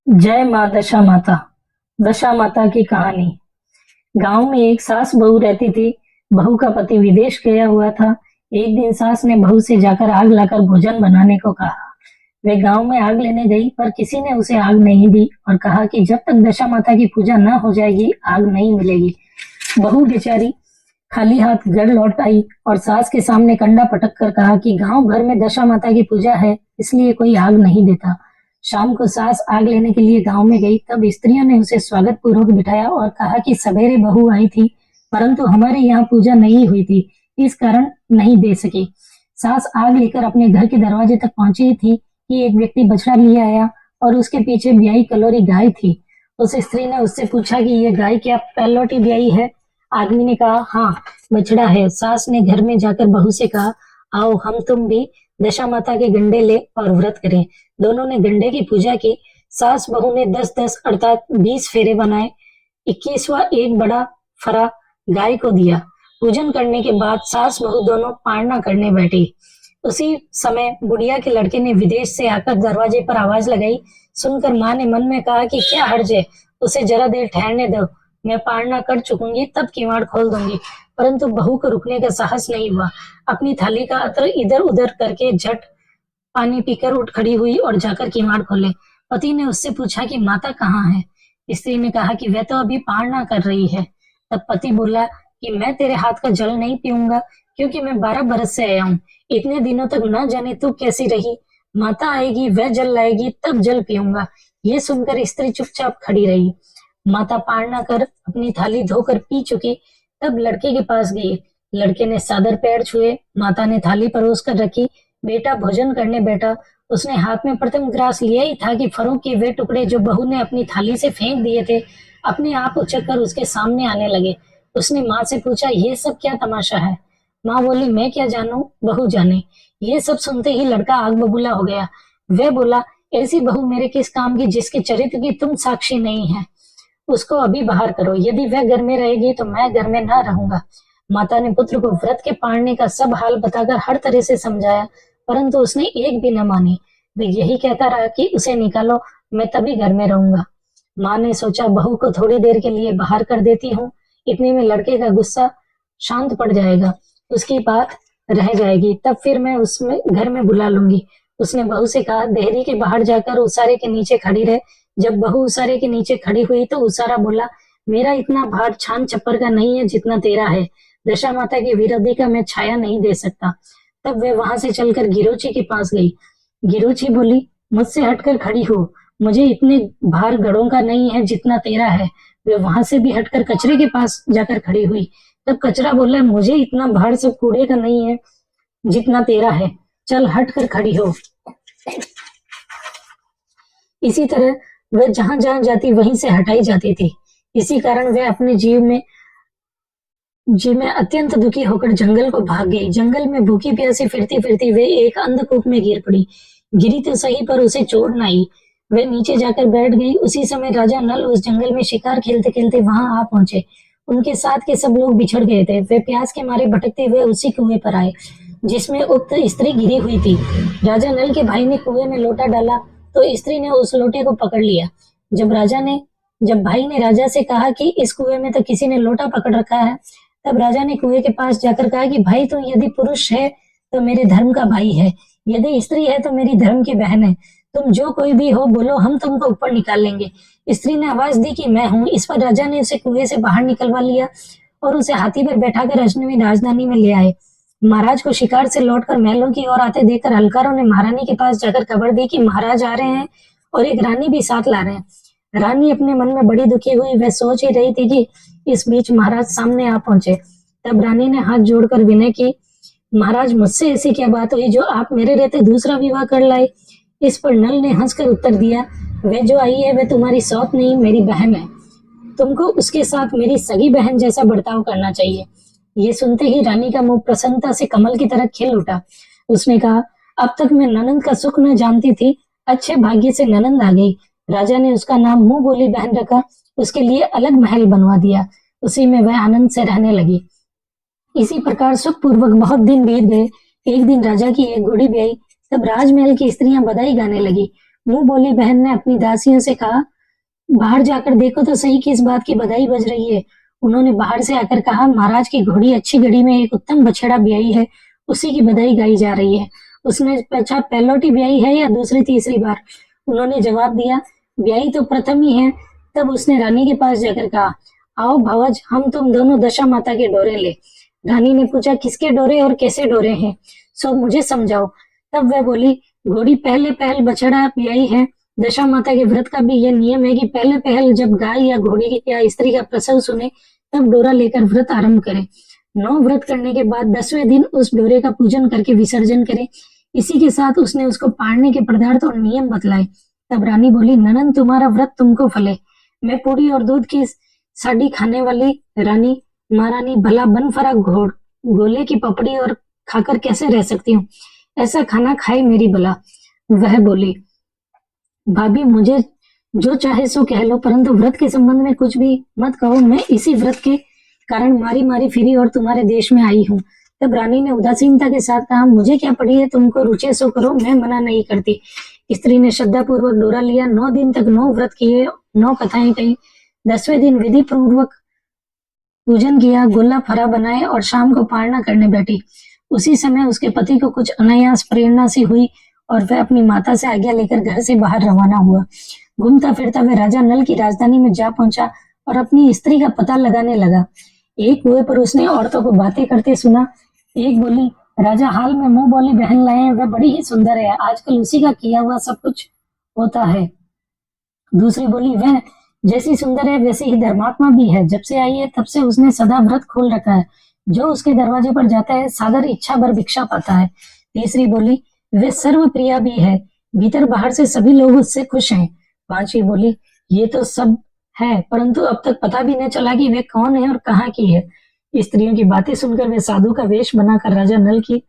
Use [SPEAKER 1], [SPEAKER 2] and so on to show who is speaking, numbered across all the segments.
[SPEAKER 1] जय माँ दशा माता। दशा माता की कहानी। गांव में एक सास बहू रहती थी। बहू का पति विदेश गया हुआ था। एक दिन सास ने बहू से जाकर आग लाकर भोजन बनाने को कहा। वे गांव में आग लेने गई, पर किसी ने उसे आग नहीं दी और कहा कि जब तक दशा माता की पूजा न हो जाएगी आग नहीं मिलेगी। बहू बेचारी खाली हाथ घर लौट आई और सास के सामने कंडा पटक कर कहा कि गांव भर में दशा माता की पूजा है, इसलिए कोई आग नहीं देता। शाम को सास आग लेने के लिए गांव में गई, तब स्त्रियों ने उसे स्वागत पूर्वक बिठाया और कहा कि सवेरे बहू आई थी, परंतु हमारे यहाँ पूजा नहीं हुई थी, इस कारण नहीं दे सकी। सास आग लेकर अपने घर के दरवाजे तक पहुंची थी कि एक व्यक्ति बछड़ा लिए आया और उसके पीछे ब्याई कलोरी गाय थी। उस स्त्री ने उससे पूछा कि यह गाय क्या पहलौटी ब्याई है? आदमी ने कहा, हाँ, बछड़ा है। सास ने घर में जाकर बहू से कहा, आओ हम तुम भी दशा माता के गंडे ले और व्रत करें। दोनों ने गंडे की पूजा की। सास बहू ने 10-10 अर्थात 20 फेरे बनाए। 21वां एक बड़ा फरा गाय को दिया। पूजन करने के बाद सास बहू दोनों पारना करने बैठी। उसी समय बुढ़िया के लड़के ने विदेश से आकर दरवाजे पर आवाज लगाई। सुनकर माँ ने मन में कहा कि क्या हर्ज है, उसे जरा देर ठहरने दो, मैं पारना कर चुकूंगी तब किवाड़ खोल दूंगी। परंतु बहू को रुकने का साहस नहीं हुआ। अपनी थाली का अत्र इधर उधर करके झट पानी पीकर उठ खड़ी हुई और जाकर किवाड़ खोले। पति ने उससे पूछा कि माता कहाँ है? स्त्री ने कहा कि वह तो अभी पारना कर रही है। तब पति बोला कि मैं तेरे हाथ का जल नहीं पीऊंगा, क्योंकि मैं 12 बरस से आया हूँ। इतने दिनों तक न जाने तू कैसी रही। माता आएगी, वह जल लाएगी, तब जल पीऊंगा। ये सुनकर स्त्री चुपचाप खड़ी रही। माता पारना कर अपनी थाली धोकर पी चुकी, तब लड़के के पास गई। लड़के ने सादर पैर छुए। माता ने थाली परोस कर रखी। बेटा भोजन करने बैठा। उसने हाथ में प्रथम ग्रास लिया ही था कि फरों के वे टुकड़े जो बहू ने अपनी थाली से फेंक दिए थे, अपने आप उछल कर उसके सामने आने लगे। उसने माँ से पूछा, ये सब क्या तमाशा है? माँ बोली, मैं क्या जानूं, बहू जाने। ये सब सुनते ही लड़का आग बबूला हो गया। वह बोला, ऐसी बहू मेरे किस काम की जिसके चरित्र की तुम साक्षी नहीं है? उसको अभी बाहर करो। यदि वह घर में रहेगी तो मैं घर में न रहूंगा। माता ने पुत्र को व्रत के पालने का सब हाल बताकर हर तरह से समझाया, परंतु उसने एक भी न मानी। वे यही कहता रहा कि उसे निकालो, मैं तभी घर में रहूंगा। माँ ने सोचा, बहू को थोड़ी देर के लिए बाहर कर देती हूँ, इतने में लड़के का गुस्सा शांत पड़ जाएगा, उसकी बात रह जाएगी, तब फिर मैं उसमें घर में बुला लूंगी। उसने बहू से कहा, देहरी के बाहर जाकर उसारे के नीचे खड़ी रहे। जब बहू उसारे के नीचे खड़ी हुई तो उसारा बोला, मेरा इतना भार छान छप्पर का नहीं है जितना तेरा है। दशा माता की विरोधी का मैं छाया नहीं दे सकता। तब वे वहां से चलकर गिरोची के पास गई। गिरोची बोली, मुझसे हटकर खड़ी हो, मुझे इतने भार गड़ों का नहीं है जितना तेरा है। वे वहां से भी हटकर कचरे के पास जाकर खड़ी हुई। तब कचरा बोला, मुझे इतना भार सब कूड़े का नहीं है जितना तेरा है, चल हट कर खड़ी हो। इसी तरह वह जहां जहां जाती वहीं से हटाई जाती थी। इसी कारण वह अपने जी में अत्यंत दुखी होकर जंगल को भाग गई। जंगल में भूखी प्यासी फिरती फिरती वे एक अंधकूप में गिर पड़ी। गिरी तो सही, पर उसे चोट न आई। वह नीचे जाकर बैठ गई। उसी समय राजा नल उस जंगल में शिकार खेलते खेलते वहां आ पहुंचे। उनके साथ के सब लोग बिछड़ गए थे। वे प्यास के मारे भटकते हुए उसी कुएं पर आए जिसमें उक्त स्त्री गिरी हुई थी। राजा नल के भाई ने कुएं में लोटा डाला तो स्त्री ने उस लोटे को पकड़ लिया। जब भाई ने राजा से कहा कि इस कुएं में तो किसी ने लोटा पकड़ रखा है, तब राजा ने कुएं के पास जाकर कहा कि भाई, तुम यदि पुरुष है तो मेरे धर्म का भाई है, यदि स्त्री है तो मेरी धर्म की बहन है। तुम जो कोई भी हो बोलो, हम तुमको ऊपर निकाल लेंगे। स्त्री ने आवाज दी कि मैं हूँ। इस पर राजा ने उसे कुएं से बाहर निकलवा लिया और उसे हाथी पर बैठाकर अजनबी राजधानी में ले आए। महाराज को शिकार से लौटकर महलों की ओर आते देखकर हलकारों ने महारानी के पास जाकर खबर दी कि महाराज आ रहे हैं और एक रानी भी साथ ला रहे हैं। रानी अपने मन में बड़ी दुखी हुई। वह सोच ही रही थी कि इस बीच महाराज सामने आ पहुंचे। तब रानी ने हाथ जोड़कर विनय की, महाराज, मुझसे ऐसी क्या बात हुई जो आप मेरे रहते दूसरा विवाह कर लाए? इस पर नल ने हंसकर उत्तर दिया, वह जो आई है वह तुम्हारी सौत नहीं, मेरी बहन है। तुमको उसके साथ मेरी सगी बहन जैसा बर्ताव करना चाहिए। ये सुनते ही रानी का मुंह प्रसन्नता से कमल की तरह खिल उठा। उसने कहा, अब तक मैं ननंद का सुख न जानती थी, अच्छे भाग्य से ननंद आ गई। राजा ने उसका नाम मुंह बोली बहन रखा। उसके लिए अलग महल बनवा दिया। उसी में वह आनंद से रहने लगी। इसी प्रकार सुखपूर्वक बहुत दिन बीत गए। एक दिन राजा की एक घोड़ी ब्याई। तब राजमहल की स्त्रियां बधाई गाने लगी। मुंह बोली बहन ने अपनी दासियों से कहा, बाहर जाकर देखो तो सही किस बात की बधाई बज रही है। उन्होंने बाहर से आकर कहा, महाराज की घोड़ी अच्छी घड़ी में एक उत्तम बछड़ा ब्याई है, उसी की बधाई गाई जा रही है। उसने पूछा, पहलौटी ब्याई है या दूसरी तीसरी बार? उन्होंने जवाब दिया, ब्याई तो प्रथम ही है। तब उसने रानी के पास जाकर कहा, आओ भवज, हम तुम दोनों दशा माता के डोरे ले। रानी ने पूछा, किसके डोरे और कैसे डोरे हैं, सो मुझे समझाओ। तब वह बोली, घोड़ी पहले पहल बछड़ा ब्याई है। दशा माता के व्रत का भी यह नियम है कि पहले पहल जब गाय या घोड़ी या स्त्री का प्रसव सुने तब डोरा लेकर व्रत आरंभ करें। 9 व्रत करने के बाद 10वें दिन उस डोरे का पूजन करके विसर्जन करें। इसी के साथ उसने उसको पाड़ने के पदार्थ और नियम बतलाए। तब रानी बोली, ननन, तुम्हारा व्रत तुमको फले। मैं पूरी और दूध की साड़ी खाने वाली रानी महारानी भला बन फरा घोड़ गोले की पपड़ी और खाकर कैसे रह सकती हूँ? ऐसा खाना खाए मेरी भला। वह बोली, भाभी, मुझे जो चाहे सो कह लो, परंतु व्रत के संबंध में कुछ भी मत कहो। मैं इसी व्रत के कारण मारी मारी फिरी और तुम्हारे देश में आई हूँ। तब रानी ने उदासीनता के साथ कहा, मुझे क्या पड़ी है, तुमको रुचे सो करो, मैं मना नहीं करती। स्त्री ने श्रद्धा पूर्वक डोरा लिया। 9 दिन तक 9 व्रत किए, 9 कथाएं कही। 10वें दिन विधि पूर्वक पूजन किया, गोला फरा बनाए और शाम को पारणा करने बैठी। उसी समय उसके पति को कुछ अनायास प्रेरणा सी हुई और वह अपनी माता से आज्ञा लेकर घर से बाहर रवाना हुआ। घूमता फिरता वह राजा नल की राजधानी में जा पहुंचा और अपनी स्त्री का पता लगाने लगा। एक कुएं पर उसने औरतों को बातें करते सुना। एक बोली, राजा हाल में मुंह बोली बहन लाए हैं, वह बड़ी ही सुंदर है, आजकल उसी का किया हुआ सब कुछ होता है। दूसरी बोली, वह जैसी सुंदर है वैसे ही धर्मात्मा भी है, जब से आई है तब से उसने सदा व्रत खोल रखा है, जो उसके दरवाजे पर जाता है सादर इच्छा भर भिक्षा पाता है। तीसरी बोली, वह सर्व प्रिया भी है, भीतर बाहर से सभी लोग उससे खुश हैं। पांचवी बोली, ये तो सब है, परंतु अब तक पता भी नहीं चला कि वे कौन है और कहाँ की है। स्त्रियों की बातें सुनकर वे साधु का वेश बनाकर राजा नल की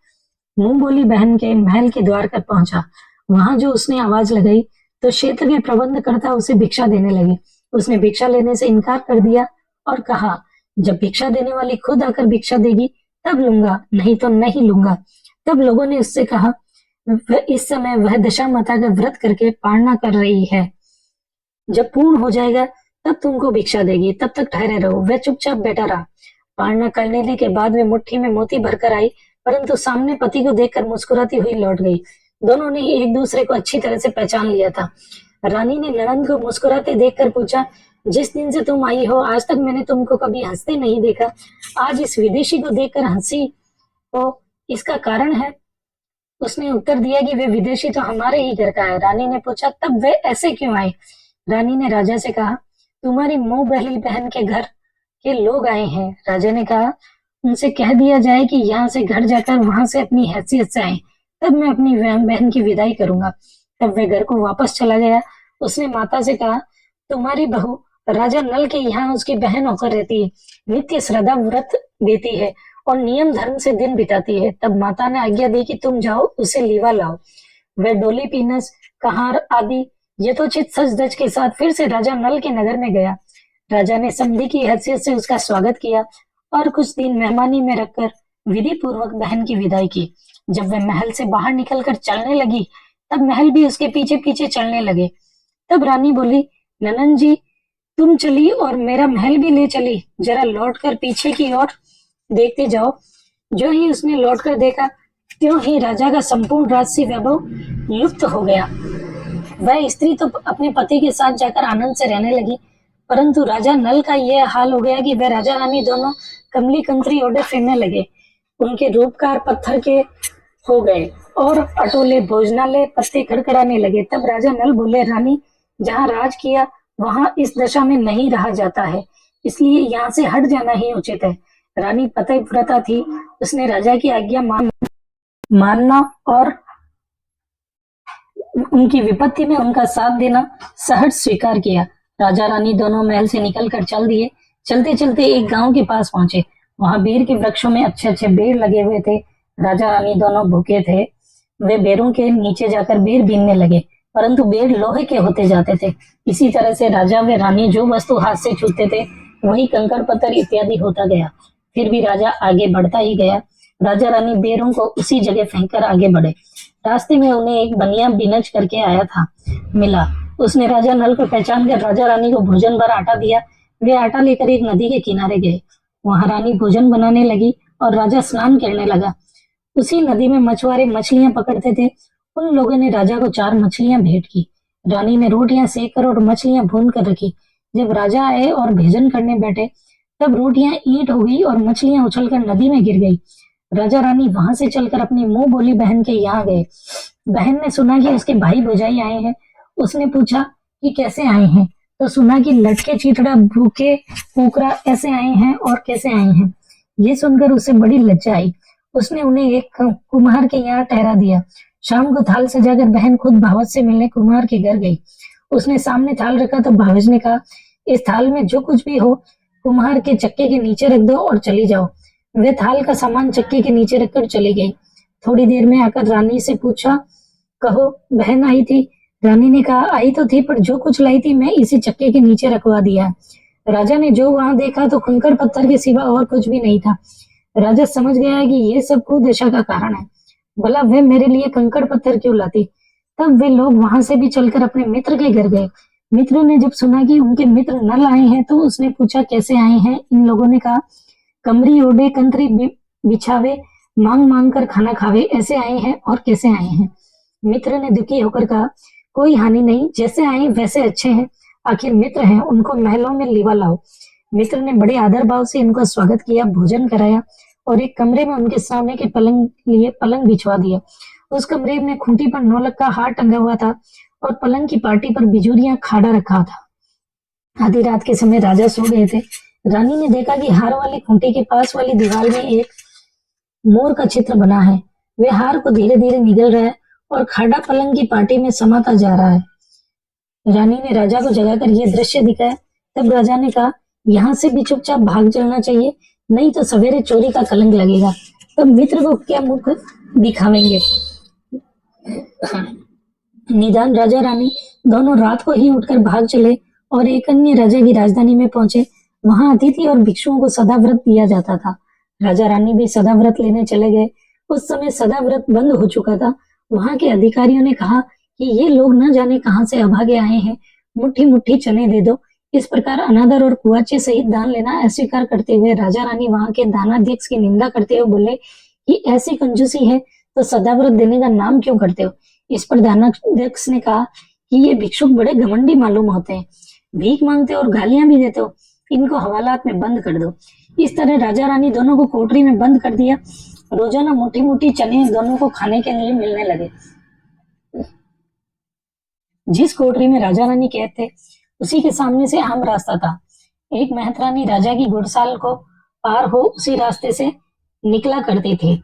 [SPEAKER 1] मुंह बोली बहन के महल के द्वार पर पहुंचा। वहां जो उसने आवाज लगाई तो क्षेत्र के प्रबंधकर्ता उसे भिक्षा देने लगे। उसने भिक्षा लेने से इनकार कर दिया और कहा, जब भिक्षा देने वाली खुद आकर भिक्षा देगी तब लूंगा, नहीं तो नहीं लूंगा। तब लोगों ने उससे कहा, इस समय वह दशा माता का व्रत करके पारणा कर रही है, जब पूर्ण हो जाएगा तब तुमको भिक्षा देगी, तब तक ठहरे रहो। वह चुपचाप बैठा रहा। पारणा करने के बाद वे मुट्ठी में मोती भरकर आई, परंतु सामने पति को देखकर मुस्कुराती हुई लौट गई। दोनों ने एक दूसरे को अच्छी तरह से पहचान लिया था। रानी ने ननंद को मुस्कुराते देखकर पूछा, जिस दिन से तुम आई हो आज तक मैंने तुमको कभी हंसते नहीं देखा, आज इस विदेशी को देखकर हंसी हो, इसका कारण है? उसने उत्तर दिया कि वे विदेशी तो हमारे ही घर का है। रानी ने पूछा, तब वे ऐसे क्यों आए? रानी ने राजा से कहा, तुम्हारी मुंह बहली बहन के घर के लोग आए हैं। राजा ने कहा, उनसे कह दिया जाए कि यहाँ से घर जाकर वहां से अपनी हैसियत से आए, तब मैं अपनी बहन की विदाई करूंगा। तब वह घर को वापस चला गया। उसने माता से कहा, तुम्हारी बहू राजा नल के यहाँ उसकी बहन होकर रहती है, नित्य श्रद्धा व्रत देती है और नियम धर्म से दिन बिताती है। तब माता ने आज्ञा दी कि तुम जाओ उसे लीवा लाओ। वह डोली पीनस कहार आदि यथोचित सज धज के साथ फिर से राजा नल के नगर में गया। राजा ने समधी की हैसियत से उसका स्वागत किया और कुछ दिन मेहमानी में रखकर विधि पूर्वक बहन की विदाई की। जब वह महल से बाहर निकलकर चलने लगी तब महल भी उसके पीछे पीछे चलने लगे। तब रानी बोली, ननन जी, तुम चली और मेरा महल भी ले चली, जरा लौटकर पीछे की ओर देखते जाओ। जो ही उसने लौटकर देखा त्यों ही राजा का संपूर्ण राजसी वैभव लुप्त हो गया। वह स्त्री तो अपने पति के साथ जाकर आनंद से रहने लगी, परंतु राजा नल का यह हाल हो गया कि वह राजा रानी दोनों कमली कंत्री ओढ़े फिरने लगे। उनके रूपकार पत्थर के हो गए और अटोले भोजनालय पत्ते खड़खड़ाने लगे। तब राजा नल बोले, रानी, जहाँ राज किया वहां इस दशा में नहीं रहा जाता है, इसलिए यहाँ से हट जाना ही उचित है। रानी पतिव्रता थी, उसने राजा की आज्ञा मानना और उनकी विपत्ति में उनका साथ देना सहर्ष स्वीकार किया। राजा रानी दोनों महल से निकलकर चल दिए। चलते चलते एक गांव के पास पहुंचे। वहां बेर के वृक्षों में अच्छे अच्छे बेर लगे हुए थे। राजा रानी दोनों भूखे थे। वे बेरों के नीचे जाकर बेर बीनने लगे, परंतु बेर लोहे के होते जाते थे। इसी तरह से राजा व रानी जो वस्तु हाथ से छूते थे वही कंकड़ पत्थर इत्यादि होता गया। फिर भी राजा आगे बढ़ता ही गया। राजा रानी बेरों को उसी जगह फेंक कर आगे बढ़े। रास्ते में उन्हें एक बनिया बिनच करके आया था मिला। उसने राजा नल को पहचान कर राजा रानी को भोजन भर आटा दिया। वे आटा लेकर एक नदी के किनारे गए। वहां रानी भोजन बनाने लगी और राजा स्नान करने लगा। उसी नदी में मछुआरे मछलियां पकड़ते थे। उन लोगों ने राजा को 4 मछलियां भेंट की। रानी ने रोटियां सेक कर और मछलियां भून कर रखी। जब राजा आए और भोजन करने बैठे, तब रोटियां ईंट हो गई और मछलियां उछलकर नदी में गिर गई। राजा रानी वहां से चलकर अपनी मुंह बोली बहन के यहाँ गए। बहन ने सुना कि उसके भाई भौजाई आए हैं। उसने पूछा कि कैसे आए हैं, तो सुना कि लटके चीथड़ा भूखे कुकरा ऐसे आए हैं और कैसे आए हैं। ये सुनकर उसे बड़ी लज्जा आई। उसने उन्हें एक कुम्हार के यहाँ ठहरा दिया। शाम को थाल सजाकर बहन खुद भावज से मिलने कुम्हार के घर गई। उसने सामने थाल रखा तो भावज ने कहा, इस थाल में जो कुछ भी हो कुम्हार के चक्के के नीचे रख दो और चली जाओ। वे थाल का सामान चक्के के नीचे रखकर चली गई। थोड़ी देर में आकर रानी से पूछा, कहो बहन आई थी? रानी ने कहा, आई तो थी, पर जो कुछ लाई थी मैं इसी चक्के के नीचे रखवा दिया। राजा ने जो वहां देखा तो कंकड़ पत्थर के सिवा और कुछ भी नहीं था। राजा समझ गया कि ये सब कुदशा का कारण है। भला वे मेरे लिए कंकड़ पत्थर क्यों लाती? तब वे लोग वहां से भी चलकर अपने मित्र के घर गए। मित्र ने जब सुना कि उनके मित्र नल आए हैं तो उसने पूछा, कैसे आए हैं? इन लोगों ने कहा, कमरी ओढ़े कंतरी बिछावे मांग मांग कर खाना खावे ऐसे आए हैं। और कैसे आए हैं? मित्र ने दुखी होकर कहा, कोई हानि नहीं, जैसे आए वैसे अच्छे हैं। आखिर मित्र हैं, उनको महलों में लिवा लाओ। मित्र ने बड़े आदर भाव से इनका स्वागत किया, भोजन कराया और एक कमरे में उनके सामने के पलंग बिछवा दिया। उस कमरे में खूंटी पर नौलख का हार टंगा हुआ था और पलंग की पार्टी पर बिजूरियां खाड़ा रखा था। आधी रात के समय राजा सो गए थे। रानी ने देखा कि हार वाली खूंटी के पास वाली दीवार में एक मोर का चित्र बना है। वे हार को धीरे धीरे निगल रहा है और खाड़ा पलंग की पार्टी में समाता जा रहा है। रानी ने राजा को जगाकर यह दृश्य दिखाया। तब राजा ने कहा, यहाँ से भी चुपचाप भाग चलना चाहिए, नहीं तो सवेरे चोरी का कलंक लगेगा। तब मित्र को क्या मुख दिखावेंगे? निदान राजा रानी दोनों रात को ही उठकर भाग चले और एक अन्य राजा की राजधानी में पहुंचे। वहां अतिथि और भिक्षुओं को सदा व्रत दिया जाता था। राजा रानी भी सदा व्रत लेने चले गए। उस समय सदा व्रत बंद हो चुका था। वहां के अधिकारियों ने कहा कि ये लोग न जाने कहां से अभागे आए हैं, मुट्ठी मुट्ठी चने दे दो। इस प्रकार अनादर और कुआचे सहित दान लेना अस्वीकार करते हुए राजा रानी वहां के दानाध्यक्ष की निंदा करते हुए बोले कि ऐसी कंजूसी है तो सदाव्रत देने का नाम क्यों करते हो? इस पर दानाध्यक्ष ने कहा कि ये भिक्षुक बड़े घमंडी मालूम होते हैं, भीख मांगते और गालियां भी देते हो, इनको हवालात में बंद कर दो। इस तरह राजा रानी दोनों को कोठरी में बंद कर दिया। रोजाना मोटी मोटी चने दोनों को खाने के लिए मिलने लगे। जिस कोठरी में राजा रानी कैद थे उसी के सामने से आम रास्ता था। एक मेहतरानी राजा की घुड़साल को पार हो उसी रास्ते से निकला करती थी।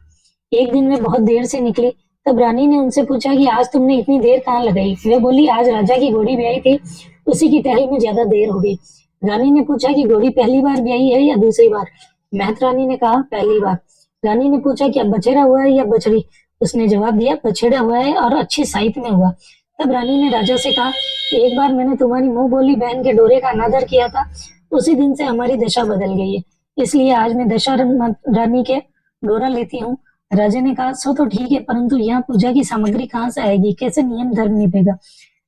[SPEAKER 1] एक दिन वे बहुत देर से निकली। तब रानी ने उनसे पूछा कि आज तुमने इतनी देर कहाँ लगाई? वे बोली, आज राजा की घोड़ी ब्याही थी, उसी की टहल में ज्यादा देर हो गई। रानी ने पूछा कि घोड़ी पहली बार ब्याही है या दूसरी बार? मेहतरानी ने कहा, पहली बार। रानी ने पूछा, क्या बछेड़ा हुआ है या बछड़ी? उसने जवाब दिया, बछेड़ा हुआ है और अच्छी साइट में हुआ। तब रानी ने राजा से कहा, एक बार मैंने तुम्हारी मुंह बोली बहन के डोरे का अनादर किया था, उसी दिन से हमारी दशा बदल गई है, इसलिए आज मैं दशा रानी के डोरा लेती हूँ। राजा ने कहा, सो तो ठीक है, परंतु यहाँ पूजा की सामग्री कहाँ से आएगी? कैसे नियम धर्म निभेगा?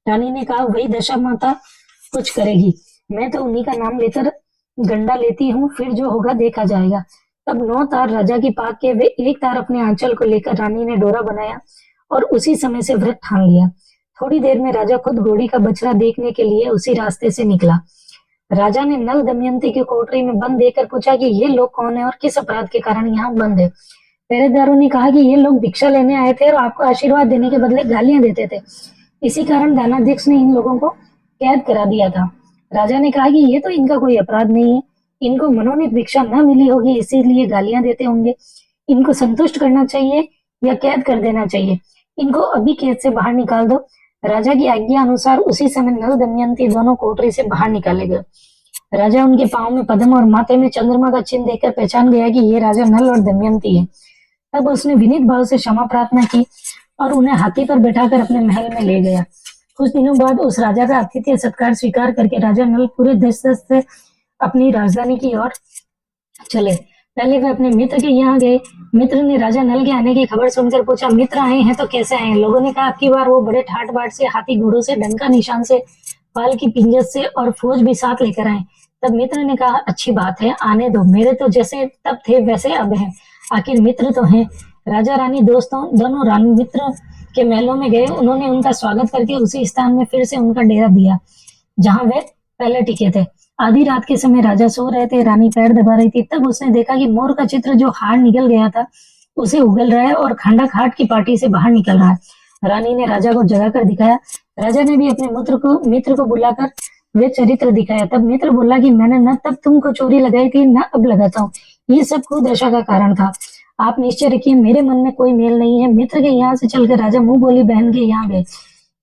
[SPEAKER 1] रानी ने कहा, वही दशा माता कुछ करेगी, मैं तो उन्हीं का नाम लेकर गंडा लेती हूँ, फिर जो होगा देखा जाएगा। तब 9 तार राजा की पाक के वे एक तार अपने आंचल को लेकर रानी ने डोरा बनाया और उसी समय से व्रत ठान लिया। थोड़ी देर में राजा खुद घोड़ी का बछड़ा देखने के लिए उसी रास्ते से निकला। राजा ने नल दमयंती की कोठरी में बंद देखकर पूछा कि ये लोग कौन है और किस अपराध के कारण यहाँ बंद है? पहरेदारों ने कहा कि ये लोग भिक्षा लेने आए थे और आपको आशीर्वाद देने के बदले गालियां देते थे, इसी कारण दानाध्यक्ष ने इन लोगों को कैद करा दिया था। राजा ने कहा कि ये तो इनका कोई अपराध नहीं है, इनको मनोनीत भिक्षा न मिली होगी इसीलिए गालियां देते होंगे। इनको संतुष्ट करना चाहिए या कैद कर देना चाहिए, इनको अभी कैद से बाहर निकाल दो। राजा की आज्ञा अनुसार उसी समय नल दमयंती दोनों कोठरी से बाहर निकाले गए। राजा उनके पांव में पद्म और माथे में चंद्रमा का चिन्ह देखकर पहचान गया कि ये राजा नल और दमयंती है। तब उसने विनीत भाव से क्षमा प्रार्थना की और उन्हें हाथी पर बैठाकर अपने महल में ले गया। कुछ दिनों बाद उस राजा का आतिथ्य सत्कार स्वीकार करके राजा नल पूरे दस से अपनी राजधानी की ओर चले। पहले वे अपने मित्र के यहाँ गए। मित्र ने राजा नल के आने की खबर सुनकर पूछा, मित्र आए हैं तो कैसे आए? लोगों ने कहा, अब की बार वो बड़े ठाट बाट से, हाथी घोड़ों से, डंका निशान से, पाल की पिंजत से और फौज भी साथ लेकर आए। तब मित्र ने कहा, अच्छी बात है, आने दो। मेरे तो जैसे तब थे वैसे अब हैं, आखिर मित्र तो हैं। राजा रानी दोनों रानी मित्र के महलों में गए। उन्होंने उनका स्वागत करके उसी स्थान में फिर से उनका डेरा दिया जहां वे पहले टिके थे। आधी रात के समय राजा सो रहे थे, रानी पैर दबा रही थी। तब उसने देखा कि मोर का चित्र जो हाड़ निकल गया था उसे उगल रहा है और खांडा खाट की पार्टी से बाहर निकल रहा है। रानी ने राजा को जगाकर दिखाया। राजा ने भी अपने मित्र को बुलाकर वे चरित्र दिखाया। तब मित्र बोला कि मैंने न तब तुमको चोरी लगाई थी, न अब लगाता हूँ। ये सब कुदशा का कारण था। आप निश्चय रखिए, मेरे मन में कोई मेल नहीं है। मित्र के यहाँ से चलकर राजा मुंह बोली बहन के यहाँ गए।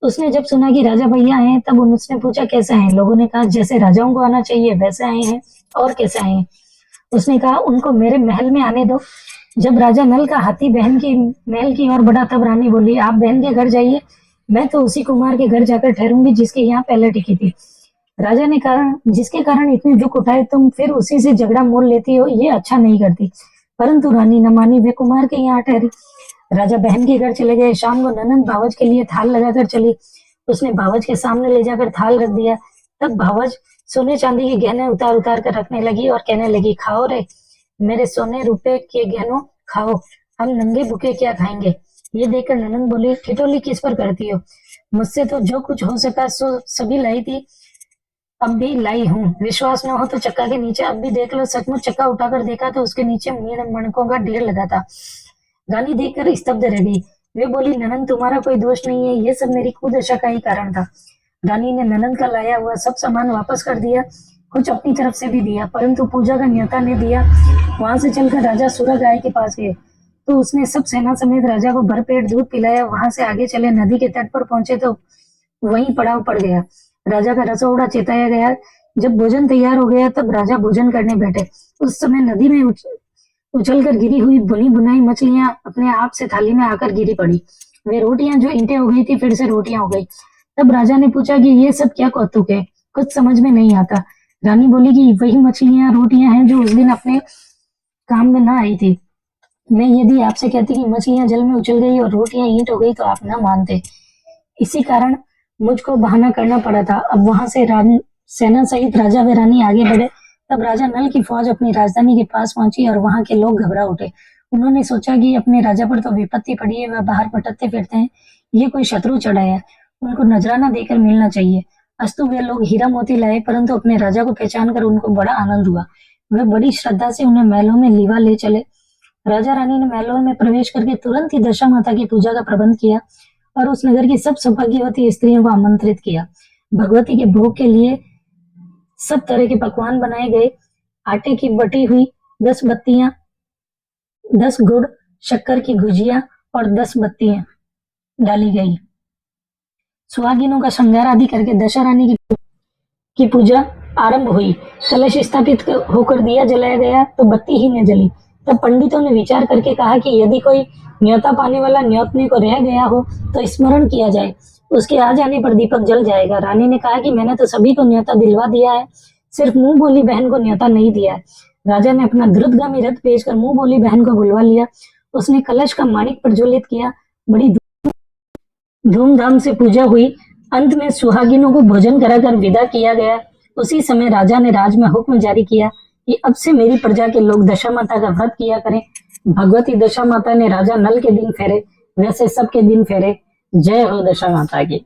[SPEAKER 1] उसने जब सुना कि राजा भैया आए तब उसने पूछा, कैसे आए? लोगों ने कहा, जैसे राजाओं को आना चाहिए वैसे आए हैं। और कैसे आए हैं? उसने कहा, उनको मेरे महल में आने दो। जब राजा नल का हाथी बहन के महल की ओर बढ़ा तब रानी बोली, आप बहन के घर जाइए, मैं तो उसी कुमार के घर जाकर ठहरूंगी जिसके यहाँ पहले टिकी थी। राजा ने कहा, जिसके कारण इतने दुख उठाए तुम फिर उसी से झगड़ा मोल लेती हो, ये अच्छा नहीं करती। परंतु रानी न मानी, वे कुमार के यहाँ ठहरी। राजा बहन के घर चले गए। शाम को ननंद भावज के लिए थाल लगाकर चली। उसने भावज के सामने ले जाकर थाल रख दिया। तब भावज सोने चांदी के गहने उतार उतार कर रखने लगी और कहने लगी, खाओ रे मेरे सोने रुपए के गहनों, खाओ, हम नंगे भूखे क्या खाएंगे। ये देखकर ननंद बोली, ठिठोली किस पर करती हो? मुझसे तो जो कुछ हो सका सो सभी लाई थी, अब भी लाई हूँ। विश्वास न हो तो चक्का के नीचे अब भी देख लो। सचमुच चक्का उठाकर देखा तो उसके नीचे मणकों का ढेर लगा था। रानी देखकर स्तब्ध रह गई। वे बोली, ननंद तुम्हारा कोई दोष नहीं है, ये सब मेरी कुदशा का ही कारण था। रानी ने ननंद का लाया हुआ सब सामान वापस कर दिया, कुछ अपनी तरफ से भी दिया, परंतु पूजा का न्योता ने दिया। वहां से चलकर राजा सूरगाय के पास गए तो उसने सब सेना समेत राजा को भरपेट दूध पिलाया। वहां से आगे चले, नदी के तट पर पहुंचे तो वहीं पड़ाव पड़ गया। राजा का रसोड़ा चेताया गया। जब भोजन तैयार हो गया तब राजा भोजन करने बैठे। उस समय नदी में उछलकर गिरी हुई बुनी बुनाई मछलियां अपने आप से थाली में आकर गिरी पड़ी। वे रोटियां जो ईंटें हो गई थी फिर से रोटियां हो गई। तब राजा ने पूछा कि ये सब क्या कौतुक है, कुछ समझ में नहीं आता। रानी बोली कि वही मछलियां रोटियां हैं जो उस दिन अपने काम में ना आई थी। मैं यदि आपसे कहती कि मछलियां जल में उछल गई और रोटियां ईंट हो गई तो आप ना मानते। इसी कारण मुझको बहाना करना पड़ा था। अब वहां से सेना सहित राजा व रानी आगे बढ़े। तब राजा नल की फौज अपनी राजधानी के पास पहुंची और वहां के लोग घबरा उठे। उन्होंने सोचा कि अपने राजा पर तो विपत्ति पड़ी है, वह बाहर भटकते फिरते हैं, ये कोई शत्रु चढ़ा है, उनको नजराना देकर मिलना चाहिए। अस्तु वे लोग हीरा मोती लाए, परंतु अपने राजा को पहचान कर उनको बड़ा आनंद हुआ। वे बड़ी श्रद्धा से उन्हें महलों में लीवा ले चले। राजा रानी ने महलों में प्रवेश करके तुरंत ही दशा माता की पूजा का प्रबंध किया और उस नगर की सब सौभाग्यवती स्त्रियों को आमंत्रित किया। भगवती के भोग के लिए सब तरह के पकवान बनाए गए। आटे की बटी हुई 10 बत्तियां, 10 गुड़, शक्कर की गुजिया और 10 बत्तियां डाली गई। सुहागिनों का श्रृंगार आदि करके दशा रानी की पूजा आरंभ हुई। कलश स्थापित होकर दिया जलाया गया तो बत्ती ही न जली। तब पंडितों ने विचार करके कहा कि यदि कोई न्योता पाने वाला न्योतने को रह गया हो तो स्मरण किया जाए, उसके आ जाने पर दीपक जल जाएगा। रानी ने कहा कि मैंने तो सभी को न्योता दिलवा दिया है, सिर्फ मुंह बोली बहन को न्योता नहीं दिया है। राजा ने अपना द्रुतगामी रथ भेजकर मुंह बोली बहन को बुलवा लिया। उसने कलश का माणिक प्रज्वलित किया। बड़ी धूमधाम से पूजा हुई। अंत में सुहागिनों को भोजन कराकर विदा किया गया। उसी समय राजा ने राज में हुक्म जारी किया कि अब से मेरी प्रजा के लोग दशा माता का व्रत किया करें। भगवती दशा माता ने राजा नल के दिन फेरे वैसे सबके दिन फेरे। जय हो दशा माता की।